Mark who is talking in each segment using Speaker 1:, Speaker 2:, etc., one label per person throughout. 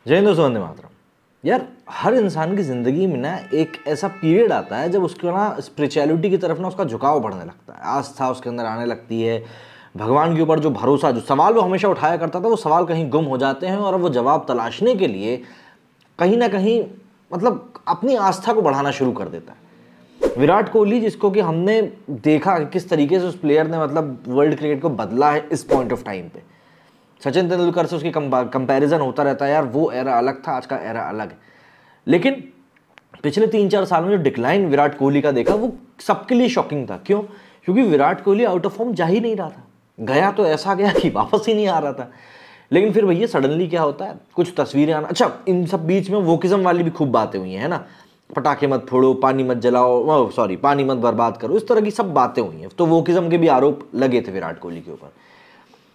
Speaker 1: जय हिंद दोस्तों, वंदे मातरम। यार, हर इंसान की ज़िंदगी में ना एक ऐसा पीरियड आता है जब उसको ना स्पिरिचुअलिटी की तरफ ना उसका झुकाव बढ़ने लगता है, आस्था उसके अंदर आने लगती है। भगवान के ऊपर जो भरोसा, जो सवाल वो हमेशा उठाया करता था, वो सवाल कहीं गुम हो जाते हैं और वो जवाब तलाशने के लिए कहीं ना कहीं मतलब अपनी आस्था को बढ़ाना शुरू कर देता है। विराट कोहली, जिसको कि हमने देखा कि किस तरीके से उस प्लेयर ने मतलब वर्ल्ड क्रिकेट को बदला है इस पॉइंट ऑफ टाइम पे। सचिन तेंदुलकर से उसकी कंपैरिजन होता रहता है, यार वो एरा अलग था, आज का एरा अलग है। लेकिन पिछले 3-4 साल में जो डिक्लाइन विराट कोहली का देखा वो सबके लिए शॉकिंग था। क्यों? क्योंकि Virat Kohli out of form जा ही नहीं रहा था, गया तो ऐसा गया कि वापस ही नहीं आ रहा था। लेकिन फिर भैया सडनली क्या होता है, कुछ तस्वीरें आना। अच्छा, इन सब बीच में वोकिज्म वाली भी खूब बातें हुई हैं, है ना, पटाखे मत फोड़ो, पानी मत जलाओ, सॉरी पानी मत बर्बाद करो, इस तरह की सब बातें हुई हैं। तो वोकिज्म के भी आरोप लगे थे विराट कोहली के ऊपर।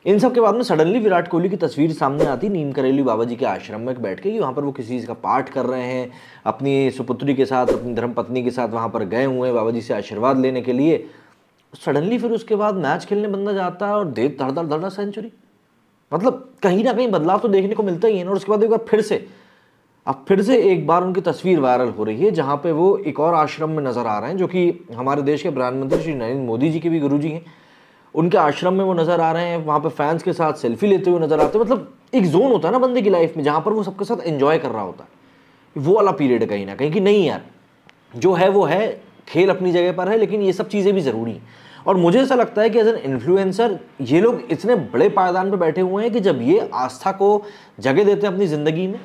Speaker 1: इन सब के बाद में सडनली विराट कोहली की तस्वीर सामने आती नीम करेली बाबा जी के आश्रम में बैठ के, वहाँ पर वो किसी चीज़ का पाठ कर रहे हैं, अपनी सुपुत्री के साथ, अपनी धर्मपत्नी के साथ वहाँ पर गए हुए हैं बाबा जी से आशीर्वाद लेने के लिए। सडनली फिर उसके बाद मैच खेलने बंदा जाता है और दे धड़ सेंचुरी। मतलब कहीं ना कहीं बदलाव तो देखने को मिलता ही है ना। और उसके बाद एक बार फिर से एक बार उनकी तस्वीर वायरल हो रही है, जहाँ पे वो एक और आश्रम में नजर आ रहे हैं, जो कि हमारे देश के प्रधानमंत्री श्री नरेंद्र मोदी जी के भी गुरु जी हैं। उनके आश्रम में वो नजर आ रहे हैं, वहाँ पे फैंस के साथ सेल्फी लेते हुए नजर आते हैं। मतलब एक जोन होता है ना बंदे की लाइफ में, जहाँ पर वो सबके साथ एंजॉय कर रहा होता है। वो वाला पीरियड है कहीं ना कहीं कि नहीं यार, जो है वो है, खेल अपनी जगह पर है, लेकिन ये सब चीज़ें भी ज़रूरी हैं। और मुझे ऐसा लगता है कि एज एन इन्फ्लुएंसर ये लोग इतने बड़े पायदान पर बैठे हुए हैं कि जब ये आस्था को जगह देते हैं अपनी ज़िंदगी में,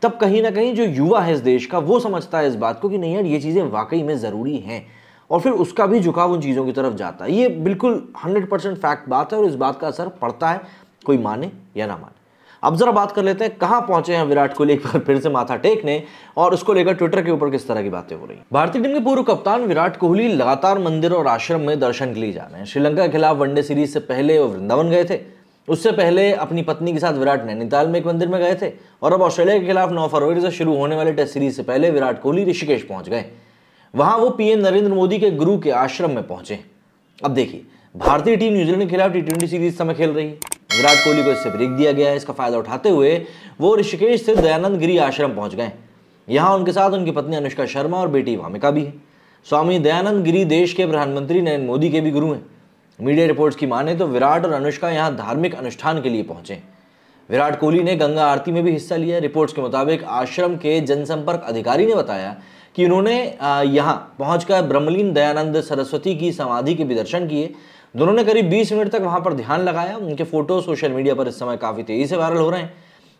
Speaker 1: तब कहीं ना कहीं जो युवा है इस देश का, वो समझता है इस बात को कि नहीं यार, ये चीज़ें वाकई में ज़रूरी हैं। और फिर उसका भी झुकाव उन चीज़ों की तरफ जाता है। ये बिल्कुल 100% फैक्ट बात है और इस बात का असर पड़ता है, कोई माने या ना माने। अब जरा बात कर लेते हैं कहाँ पहुंचे हैं विराट कोहली एक बार फिर से माथा टेकने, और उसको लेकर ट्विटर के ऊपर किस तरह की बातें हो रही हैं। भारतीय टीम के पूर्व कप्तान विराट कोहली लगातार मंदिर और आश्रम में दर्शन के लिए जा रहे हैं। श्रीलंका के खिलाफ वनडे सीरीज से पहले वो वृंदावन गए थे, उससे पहले अपनी पत्नी के साथ विराट नैनीताल में एक मंदिर में गए थे, और अब ऑस्ट्रेलिया के खिलाफ 9 फरवरी से शुरू होने वाले टेस्ट सीरीज से पहले विराट कोहली ऋषिकेश पहुंच गए। वहां वो पीएम नरेंद्र मोदी के गुरु के आश्रम में पहुंचे। अब देखिए, भारतीय टीम न्यूजीलैंड के खिलाफ T20 सीरीज समय खेल रही है। विराट कोहली को इससे ब्रेक दिया गया है। इसका फायदा उठाते हुए वो ऋषिकेश से दयानंद गिरी आश्रम पहुंच गए। यहां उनके साथ उनकी पत्नी अनुष्का शर्मा और बेटी वामिका भी है। स्वामी दयानंद गिरी देश के प्रधानमंत्री नरेंद्र मोदी के भी गुरु हैं। मीडिया रिपोर्ट्स की माने तो विराट और अनुष्का यहाँ धार्मिक अनुष्ठान के लिए पहुंचे। विराट कोहली ने गंगा आरती में भी हिस्सा लिया। रिपोर्ट्स के मुताबिक आश्रम के जनसंपर्क अधिकारी ने बताया कि उन्होंने यहाँ पहुंचकर ब्रह्मलीन दयानंद सरस्वती की समाधि के भी दर्शन किए। दोनों ने करीब 20 मिनट तक वहां पर ध्यान लगाया। उनके फोटो सोशल मीडिया पर इस समय काफी तेजी से वायरल हो रहे हैं।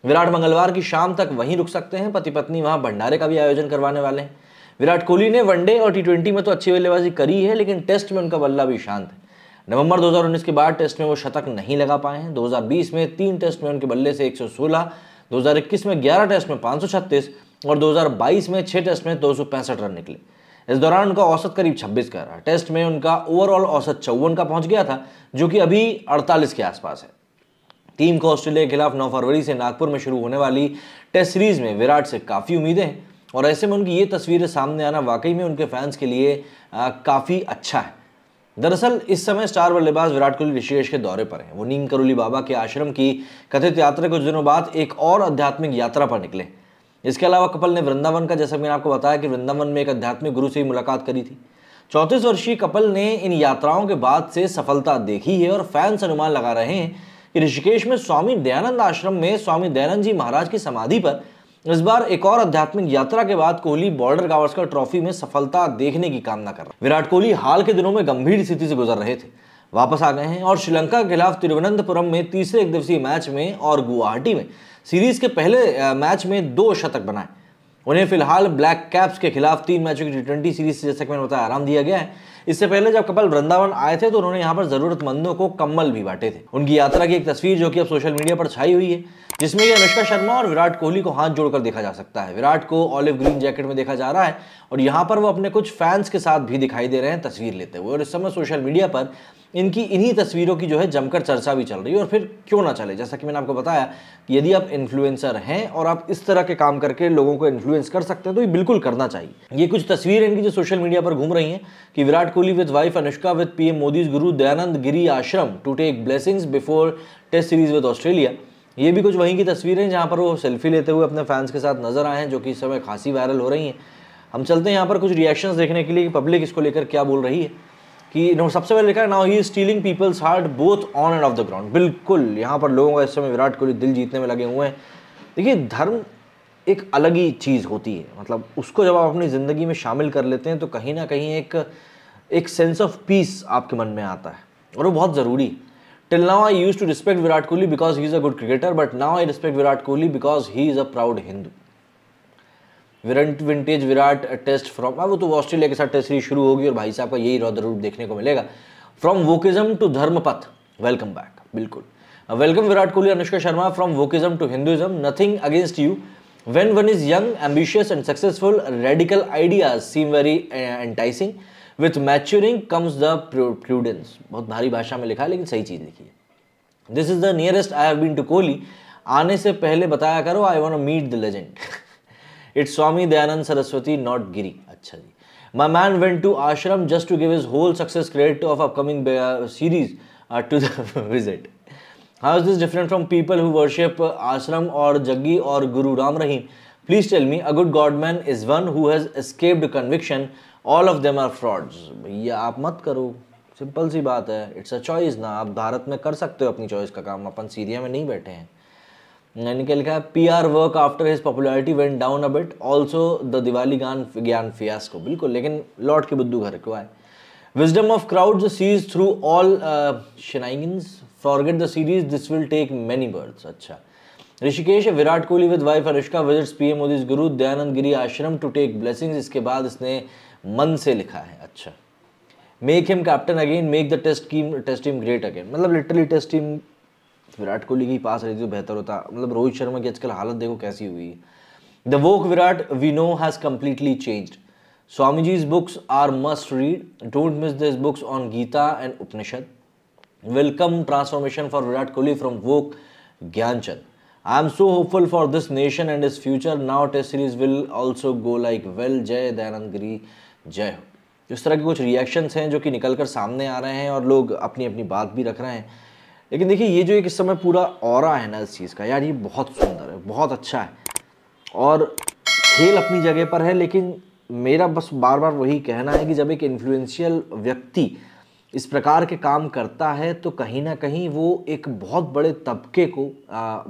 Speaker 1: विराट मंगलवार की शाम तक वहीं रुक सकते हैं। पति पत्नी वहां भंडारे का भी आयोजन करवाने वाले हैं। विराट कोहली ने वनडे और T20 में तो अच्छी बल्लेबाजी करी है, लेकिन टेस्ट में उनका बल्ला भी शांत है। नवंबर 2019 के बाद टेस्ट में वो शतक नहीं लगा पाए हैं। 2020 में 3 टेस्ट में उनके बल्ले से 116, 2021 में 11 टेस्ट में 536 और 2022 में 6 टेस्ट में 265 रन निकले। इस दौरान उनका औसत करीब 26 का रहा। टेस्ट में उनका ओवरऑल औसत 54 का पहुंच गया था, जो कि अभी 48 के आसपास है। टीम को ऑस्ट्रेलिया के खिलाफ 9 फरवरी से नागपुर में शुरू होने वाली टेस्ट सीरीज में विराट से काफ़ी उम्मीदें हैं, और ऐसे में उनकी ये तस्वीरें सामने आना वाकई में उनके फैंस के लिए काफ़ी अच्छा है। दरअसल इस समय स्टार बल्लेबाज विराट कोहली ऋषिकेश के दौरे पर हैं। वो नीम करोली बाबा के आश्रम की कथित यात्रा कुछ दिनों बाद एक और आध्यात्मिक यात्रा पर निकले। इसके अलावा कपल ने वृंदावन का, जैसा मैंने आपको बताया कि वृंदावन में एक आध्यात्मिक गुरु से मुलाकात करी थी। 34 वर्षीय कपल ने इन यात्राओं के बाद से सफलता देखी है, और फैंस अनुमान लगा रहे हैं कि ऋषिकेश में स्वामी दयानंद आश्रम में स्वामी दयानंद जी महाराज की समाधि पर इस बार एक और आध्यात्मिक यात्रा के बाद कोहली बॉर्डर गावस्कर ट्रॉफी में सफलता देखने की कामना कर रहे हैं। विराट कोहली हाल के दिनों में गंभीर स्थिति से गुजर रहे थे, वापस आ गए हैं और श्रीलंका के खिलाफ तिरुवनंतपुरम में तीसरे एक दिवसीय मैच में और गुवाहाटी में सीरीज के पहले मैच में 2 शतक बनाए। उन्हें फिलहाल ब्लैक कैप्स के खिलाफ 3 मैचों की T20 सीरीज से, जैसा कि मैंने बताया, आराम दिया गया है। इससे पहले जब कपल वृंदावन आए थे तो उन्होंने यहाँ पर जरूरतमंदों को कम्बल भी बांटे थे। उनकी यात्रा की एक तस्वीर जो कि अब सोशल मीडिया पर छाई हुई है, जिसमें कि अनुष्का शर्मा और विराट कोहली को हाथ जोड़कर देखा जा सकता है। विराट को ऑलिव ग्रीन जैकेट में देखा जा रहा है और यहाँ पर वो अपने कुछ फैंस के साथ भी दिखाई दे रहे हैं तस्वीर लेते हुए। और इस समय सोशल मीडिया पर इनकी इन्हीं तस्वीरों की जो है जमकर चर्चा भी चल रही है। और फिर क्यों ना चले, जैसा कि मैंने आपको बताया कि यदि आप इन्फ्लुएंसर हैं और आप इस तरह के काम करके लोगों को इन्फ्लुएंस कर सकते हैं तो ये बिल्कुल करना चाहिए। ये कुछ तस्वीरें इनकी जो सोशल मीडिया पर घूम रही हैं कि Virat Kohli with wife Anushka with PM Modi's Guru Dayanand Giri Ashram to take blessings before test series with Australia. ये भी कुछ वहीं की तस्वीरें जहाँ पर वो सेल्फी लेते हुए अपने फैंस के साथ नजर आए हैं, जो कि इस समय खासी वायरल हो रही हैं। हम चलते हैं यहाँ पर कुछ रिएक्शंस देखने के लिए कि पब्लिक इसको लेकर क्या बोल रही है। कि सबसे पहले लिखा है, now he is stealing people's heart both on and off the ground. बिल्कुल, यहाँ पर लोगों का इस समय विराट कोहली दिल जीतने में लगे हुए हैं। देखिए, धर्म एक अलग ही चीज़ होती है, मतलब उसको जब आप अपनी ज़िंदगी में शामिल कर लेते हैं तो कहीं ना कहीं एक सेंस ऑफ पीस आपके मन में आता है, और वो बहुत ज़रूरी है। Till now I used to respect Virat Kohli because he is a good cricketer, but now I respect Virat Kohli because he is a proud Hindu. Vintage Virat test from, वो तो ऑस्ट्रेलिया के साथ टेस्ट सीरीज शुरू होगी और भाई साहब का यही रौद्र रूप देखने को मिलेगा। From wokeism to Dharmapath, welcome back. बिल्कुल, welcome Virat Kohli, Anushka Sharma. From wokeism to Hinduism, nothing against you. When one is young, ambitious and successful, radical ideas seem very enticing. With maturing comes the prudence. बहुत भारी भाषा में लिखा है लेकिन सही चीज़ लिखी है। This is the nearest I have been to Kohli. आने से पहले बताया करो, I want to meet the legend. It's Swami Dayanand Saraswati, not Giri. अच्छा जी। My man went to ashram just to give his whole success credit of upcoming series to the visit. How is this different from people who worship ashram or Jaggi or Guru Ram Rahim? Please tell me, a good godman is one who has escaped conviction. All of them are frauds. भैया आप मत करो, simple सी बात है। It's a choice ना, आप भारत में कर सकते हो अपनी चॉइस का काम, अपन सीरिया में नहीं बैठे हैं। मैंने क्या लिखा है, PR work after his popularity went down a bit, also the Diwali ज्ञान फियास्को। बिल्कुल, लेकिन लौट के बुद्धू घर को आए। Wisdom of crowds sees through all shenanigans. Forget the series. This will take many births. अच्छा, Rishikesh, Virat Kohli with wife Anushka visits PM Modi's Guru Dayanand Giri Ashram to take blessings. इसके बाद इसने मन से लिखा है। अच्छा, make him captain again, make the test team great again. मतलब literally test team Virat Kohli की पास रहती तो बेहतर होता। मतलब रोहित शर्मा की आजकल हालत देखो कैसी हुई है। The woke Virat we know has completely changed. Swamiji's books are must read. Don't miss these books on Gita and Upanishad. Welcome transformation for Virat Kohli from Vogue Gyanchand. I am so hopeful for this nation and its future. Now Test series will also go like well. जय दयानंद गिरी, जय हो। इस तरह के कुछ reactions हैं जो कि निकल कर सामने आ रहे हैं और लोग अपनी अपनी बात भी रख रहे हैं। लेकिन देखिए, ये जो एक इस समय पूरा ऑरा है ना इस चीज़ का, यार ये बहुत सुंदर है, बहुत अच्छा है, और खेल अपनी जगह पर है। लेकिन मेरा बस बार बार वही कहना है कि जब एक इन्फ्लुएंशियल व्यक्ति इस प्रकार के काम करता है तो कहीं ना कहीं वो एक बहुत बड़े तबके को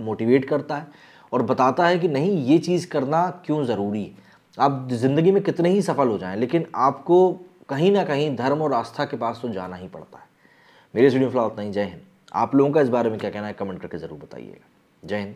Speaker 1: मोटिवेट करता है और बताता है कि नहीं, ये चीज़ करना क्यों ज़रूरी है। आप ज़िंदगी में कितने ही सफल हो जाएं, लेकिन आपको कहीं ना कहीं धर्म और आस्था के पास तो जाना ही पड़ता है। मेरे वीडियो फिलहाल उतना ही। जय हिंद। आप लोगों का इस बारे में क्या कहना है कमेंट करके ज़रूर बताइएगा। जय हिंद।